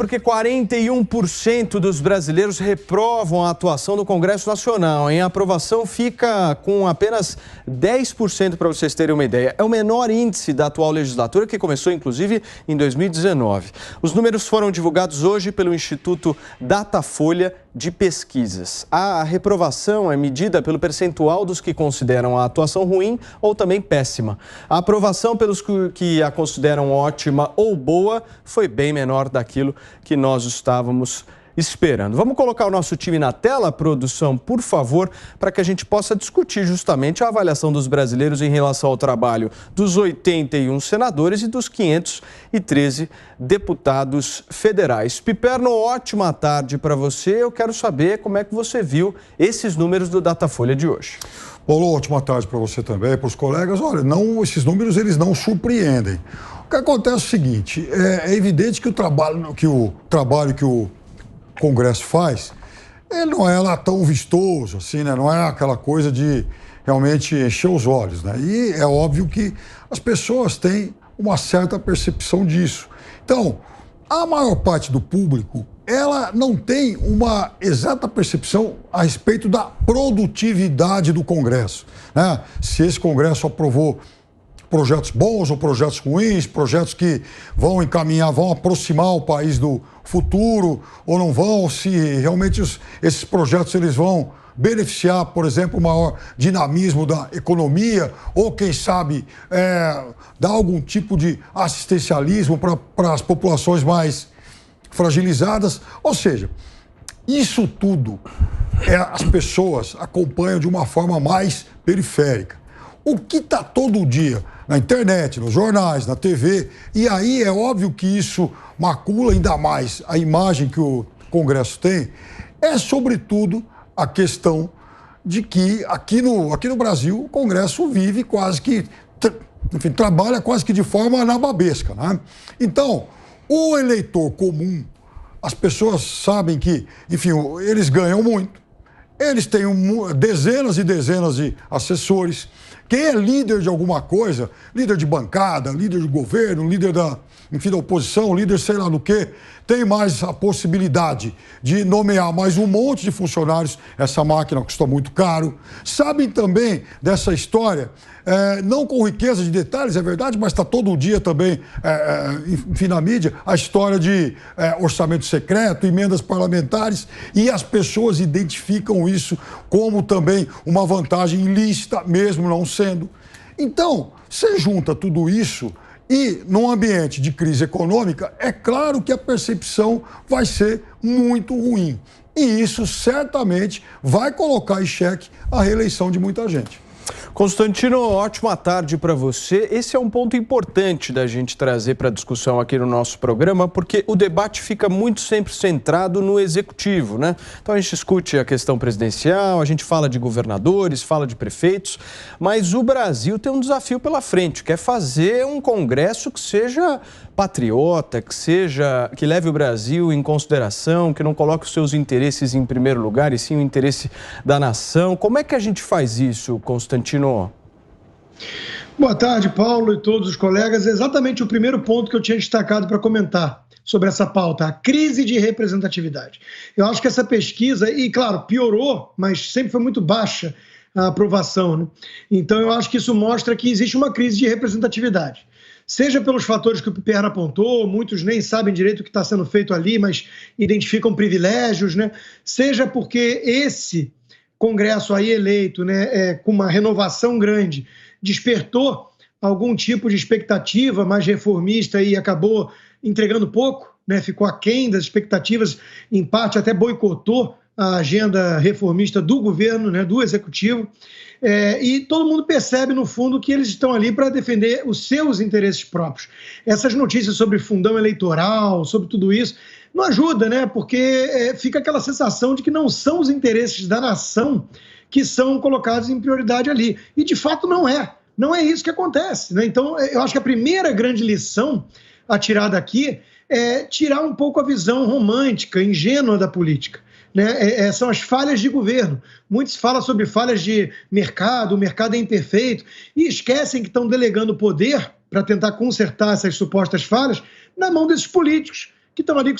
Porque 41% dos brasileiros reprovam a atuação do Congresso Nacional. A aprovação fica com apenas 10%, para vocês terem uma ideia. É o menor índice da atual legislatura, que começou, inclusive, em 2019. Os números foram divulgados hoje pelo Instituto Datafolha de Pesquisas. A reprovação é medida pelo percentual dos que consideram a atuação ruim ou também péssima. A aprovação pelos que a consideram ótima ou boa foi bem menor daquilo que nós estávamos esperando. Vamos colocar o nosso time na tela, produção, por favor, para que a gente possa discutir justamente a avaliação dos brasileiros em relação ao trabalho dos 81 senadores e dos 513 deputados federais. Piperno, ótima tarde para você. Eu quero saber como é que você viu esses números do Datafolha de hoje. Paulo, ótima tarde para você também, para os colegas. Olha, esses números eles não surpreendem. O que acontece é o seguinte, é evidente que o trabalho que o Congresso faz, ele não é lá tão vistoso, assim, né? Não é aquela coisa de realmente encher os olhos, né? E é óbvio que as pessoas têm uma certa percepção disso. Então, a maior parte do público, ela não tem uma exata percepção a respeito da produtividade do Congresso, né? Se esse Congresso aprovou projetos bons ou projetos ruins, projetos que vão encaminhar, vão aproximar o país do futuro ou não vão, se realmente esses projetos eles vão beneficiar, por exemplo, o maior dinamismo da economia ou, quem sabe, dar algum tipo de assistencialismo para as populações mais fragilizadas. Ou seja, isso tudo as pessoas acompanham de uma forma mais periférica. O que está todo dia na internet, nos jornais, na TV, e aí é óbvio que isso macula ainda mais a imagem que o Congresso tem, é sobretudo a questão de que aqui no Brasil o Congresso vive quase que, enfim, trabalha quase que de forma anababesca, né? Então, o eleitor comum, as pessoas sabem que, enfim, eles ganham muito, eles têm dezenas e dezenas de assessores. Quem é líder de alguma coisa, líder de bancada, líder de governo, líder da oposição, líder sei lá do quê, tem mais a possibilidade de nomear mais um monte de funcionários. Essa máquina custa muito caro. Sabem também dessa história, não com riqueza de detalhes, é verdade, mas está todo dia também, enfim, na mídia, a história de orçamento secreto, emendas parlamentares, e as pessoas identificam isso como também uma vantagem ilícita, mesmo não sendo. Então, você junta tudo isso e, num ambiente de crise econômica, é claro que a percepção vai ser muito ruim. E isso certamente vai colocar em xeque a reeleição de muita gente. Constantino, ótima tarde para você. Esse é um ponto importante da gente trazer para discussão aqui no nosso programa, porque o debate fica muito sempre centrado no executivo, né? Então a gente discute a questão presidencial, a gente fala de governadores, fala de prefeitos, mas o Brasil tem um desafio pela frente, que é fazer um Congresso que seja patriota, que leve o Brasil em consideração, que não coloque os seus interesses em primeiro lugar, e sim o interesse da nação. Como é que a gente faz isso, Constantino? Boa tarde, Paulo e todos os colegas. Exatamente o primeiro ponto que eu tinha destacado para comentar sobre essa pauta, a crise de representatividade. Eu acho que essa pesquisa, e claro, piorou, mas sempre foi muito baixa a aprovação, né? Então eu acho que isso mostra que existe uma crise de representatividade. Seja pelos fatores que o Piperno apontou, muitos nem sabem direito o que está sendo feito ali, mas identificam privilégios, né? Seja porque esse Congresso aí eleito, né, com uma renovação grande, despertou algum tipo de expectativa mais reformista e acabou entregando pouco, né? Ficou aquém das expectativas, em parte até boicotou a agenda reformista do governo, né, do executivo. E todo mundo percebe, no fundo, que eles estão ali para defender os seus interesses próprios. Essas notícias sobre fundão eleitoral, sobre tudo isso, não ajuda, né? Porque fica aquela sensação de que não são os interesses da nação que são colocados em prioridade ali. E, de fato, não é. Não é isso que acontece, né? Então, eu acho que a primeira grande lição a tirar daqui é tirar um pouco a visão romântica, ingênua da política. Né? São as falhas de governo. Muitos falam sobre falhas de mercado, o mercado é imperfeito, e esquecem que estão delegando poder para tentar consertar essas supostas falhas na mão desses políticos, que estão ali com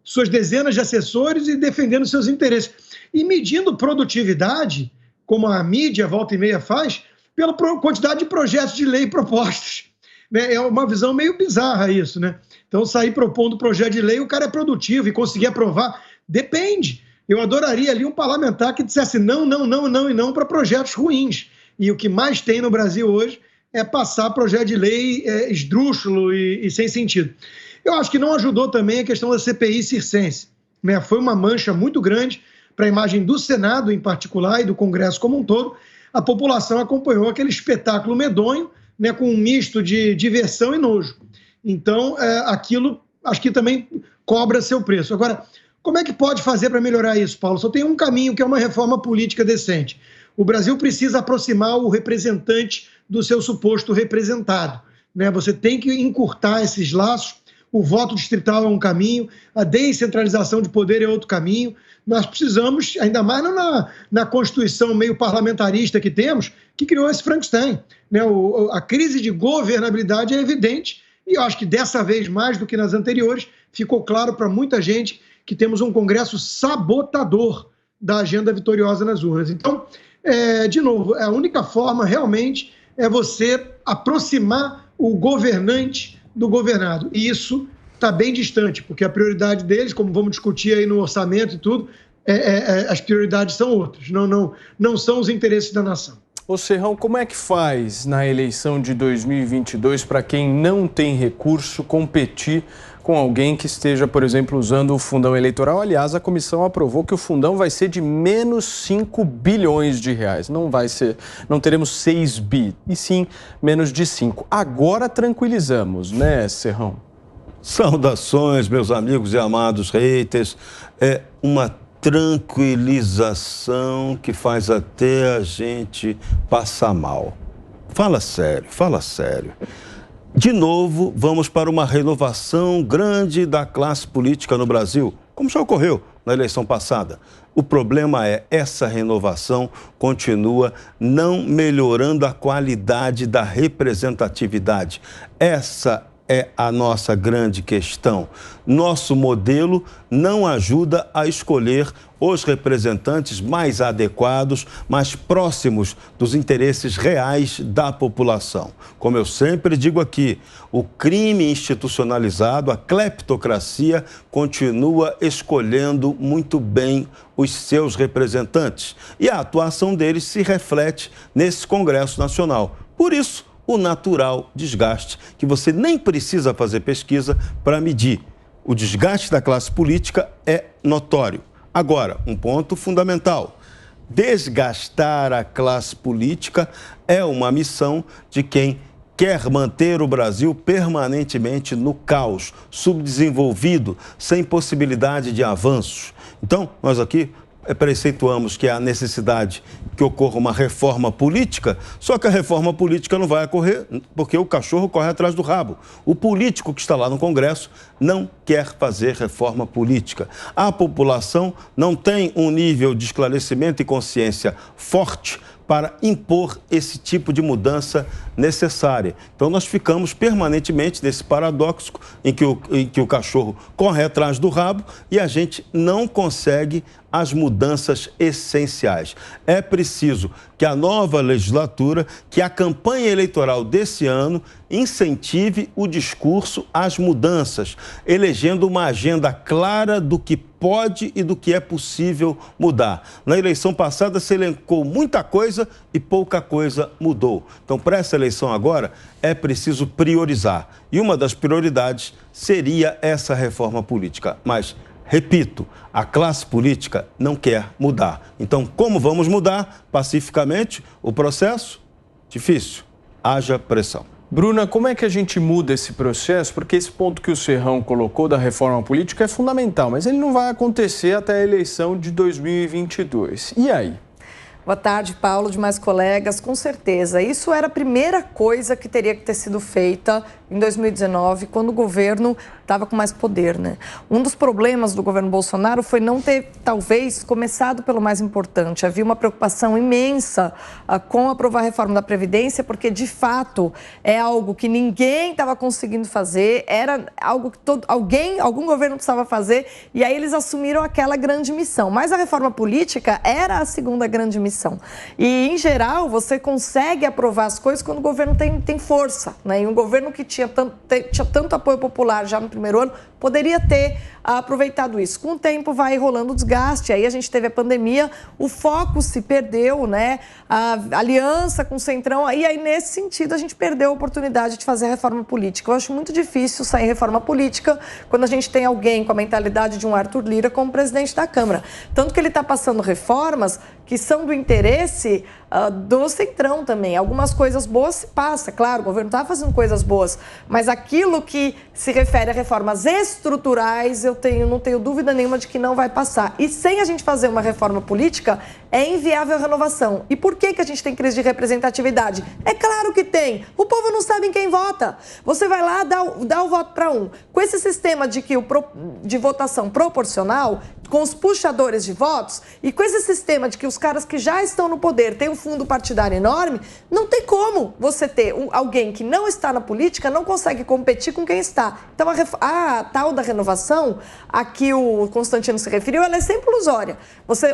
suas dezenas de assessores e defendendo seus interesses. E medindo produtividade, como a mídia volta e meia faz, pela quantidade de projetos de lei propostos. É uma visão meio bizarra isso, né? Então, sair propondo projeto de lei, o cara é produtivo e conseguir aprovar, depende. Eu adoraria ali um parlamentar que dissesse não, não, não, não e não para projetos ruins. E o que mais tem no Brasil hoje é passar projeto de lei esdrúxulo e sem sentido. Eu acho que não ajudou também a questão da CPI circense, né? Foi uma mancha muito grande para a imagem do Senado, em particular, e do Congresso como um todo. A população acompanhou aquele espetáculo medonho, né, com um misto de diversão e nojo. Então, aquilo acho que também cobra seu preço. Agora, como é que pode fazer para melhorar isso, Paulo? Só tem um caminho, que é uma reforma política decente. O Brasil precisa aproximar o representante do seu suposto representado, né? Você tem que encurtar esses laços. O voto distrital é um caminho, a descentralização de poder é outro caminho. Nós precisamos, ainda mais na Constituição meio parlamentarista que temos, que criou esse Frankenstein, né? A crise de governabilidade é evidente e eu acho que dessa vez, mais do que nas anteriores, ficou claro para muita gente que temos um Congresso sabotador da agenda vitoriosa nas urnas. Então, de novo, a única forma realmente é você aproximar o governante do governado. E isso está bem distante, porque a prioridade deles, como vamos discutir aí no orçamento e tudo, as prioridades são outras, não são os interesses da nação. Ô Serrão, como é que faz na eleição de 2022 para quem não tem recurso competir com alguém que esteja, por exemplo, usando o fundão eleitoral? Aliás, a comissão aprovou que o fundão vai ser de menos 5 bilhões de reais. Não teremos 6 bi, e sim menos de 5. Agora tranquilizamos, né, Serrão? Saudações, meus amigos e amados haters. É uma tranquilização que faz até a gente passar mal. Fala sério, fala sério. De novo, vamos para uma renovação grande da classe política no Brasil, como já ocorreu na eleição passada. O problema é essa renovação continua não melhorando a qualidade da representatividade. Essa é a nossa grande questão. Nosso modelo não ajuda a escolher os representantes mais adequados, mais próximos dos interesses reais da população. Como eu sempre digo aqui, o crime institucionalizado, a cleptocracia, continua escolhendo muito bem os seus representantes. E a atuação deles se reflete nesse Congresso Nacional. Por isso, o natural desgaste, que você nem precisa fazer pesquisa para medir. O desgaste da classe política é notório. Agora, um ponto fundamental. Desgastar a classe política é uma missão de quem quer manter o Brasil permanentemente no caos, subdesenvolvido, sem possibilidade de avanços. Então, nós aqui preceituamos que há necessidade que ocorra uma reforma política, só que a reforma política não vai ocorrer porque o cachorro corre atrás do rabo. O político que está lá no Congresso não quer fazer reforma política. A população não tem um nível de esclarecimento e consciência forte para impor esse tipo de mudança necessária. Então, nós ficamos permanentemente nesse paradoxo em que o cachorro corre atrás do rabo e a gente não consegue as mudanças essenciais. É preciso que a nova legislatura, que a campanha eleitoral desse ano incentive o discurso às mudanças, elegendo uma agenda clara do que pode e do que é possível mudar. Na eleição passada se elencou muita coisa e pouca coisa mudou. Então, para essa eleição agora, é preciso priorizar. E uma das prioridades seria essa reforma política. Mas, repito, a classe política não quer mudar. Então, como vamos mudar pacificamente o processo? Difícil. Haja pressão. Bruna, como é que a gente muda esse processo? Porque esse ponto que o Serrão colocou da reforma política é fundamental, mas ele não vai acontecer até a eleição de 2022. E aí? Boa tarde, Paulo, demais colegas. Com certeza, isso era a primeira coisa que teria que ter sido feita em 2019, quando o governo estava com mais poder, né? Um dos problemas do governo Bolsonaro foi não ter, talvez, começado pelo mais importante. Havia uma preocupação imensa com aprovar a reforma da Previdência, porque, de fato, é algo que ninguém estava conseguindo fazer, era algo que algum governo precisava fazer, e aí eles assumiram aquela grande missão. Mas a reforma política era a segunda grande missão. E, em geral, você consegue aprovar as coisas quando o governo tem força, né? E um governo que tinha tanto apoio popular já no primeiro ano, poderia ter aproveitado isso. Com o tempo vai rolando o desgaste, aí a gente teve a pandemia, o foco se perdeu, né? A aliança com o Centrão, e aí nesse sentido a gente perdeu a oportunidade de fazer a reforma política. Eu acho muito difícil sair reforma política quando a gente tem alguém com a mentalidade de um Arthur Lira como presidente da Câmara. Tanto que ele está passando reformas que são do interesse do Centrão também. Algumas coisas boas se passa, claro, o governo está fazendo coisas boas, mas aquilo que se refere a reformas estruturais, não tenho dúvida nenhuma de que não vai passar. E sem a gente fazer uma reforma política, é inviável a renovação. E por que a gente tem crise de representatividade? É claro que tem. O povo não sabe em quem vota. Você vai lá, dá o voto para um. Com esse sistema de votação proporcional, com os puxadores de votos, e com esse sistema de que os caras que já estão no poder têm um fundo partidário enorme, não tem como você ter alguém que não está na política, não consegue competir com quem está. Então, a tal da renovação, a que o Constantino se referiu, ela é sempre ilusória.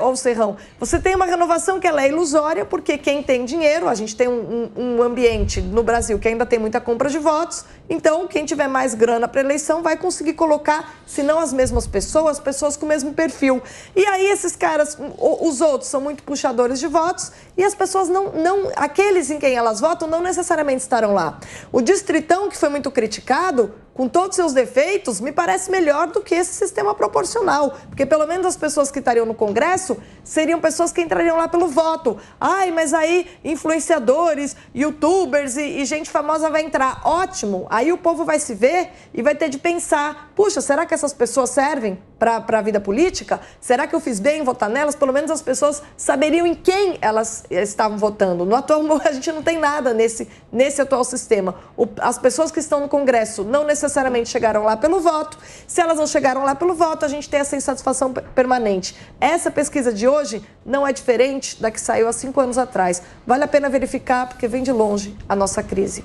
Ou Serrão, você tem uma renovação que ela é ilusória, porque quem tem dinheiro, a gente tem um ambiente no Brasil que ainda tem muita compra de votos, então quem tiver mais grana para eleição vai conseguir colocar, se não as mesmas pessoas com o mesmo perfil. E aí esses caras, os outros são muito puxadores de votos e as pessoas aqueles em quem elas votam não necessariamente estarão lá. O Distritão, que foi muito criticado, com todos os seus defeitos, me parece melhor do que esse sistema proporcional, porque pelo menos as pessoas que estariam no Congresso seriam pessoas que entrariam lá pelo voto. Ai, mas aí influenciadores, youtubers e gente famosa vai entrar. Ótimo, aí o povo vai se ver e vai ter de pensar, puxa, será que essas pessoas servem para a vida política? Será que eu fiz bem em votar nelas? Pelo menos as pessoas saberiam em quem elas estavam votando. No atual, a gente não tem nada nesse atual sistema. As pessoas que estão no Congresso não necessariamente chegaram lá pelo voto. Se elas não chegaram lá pelo voto, a gente tem essa insatisfação permanente. Essa pesquisa de hoje não é diferente da que saiu há 5 anos atrás. Vale a pena verificar, porque vem de longe a nossa crise.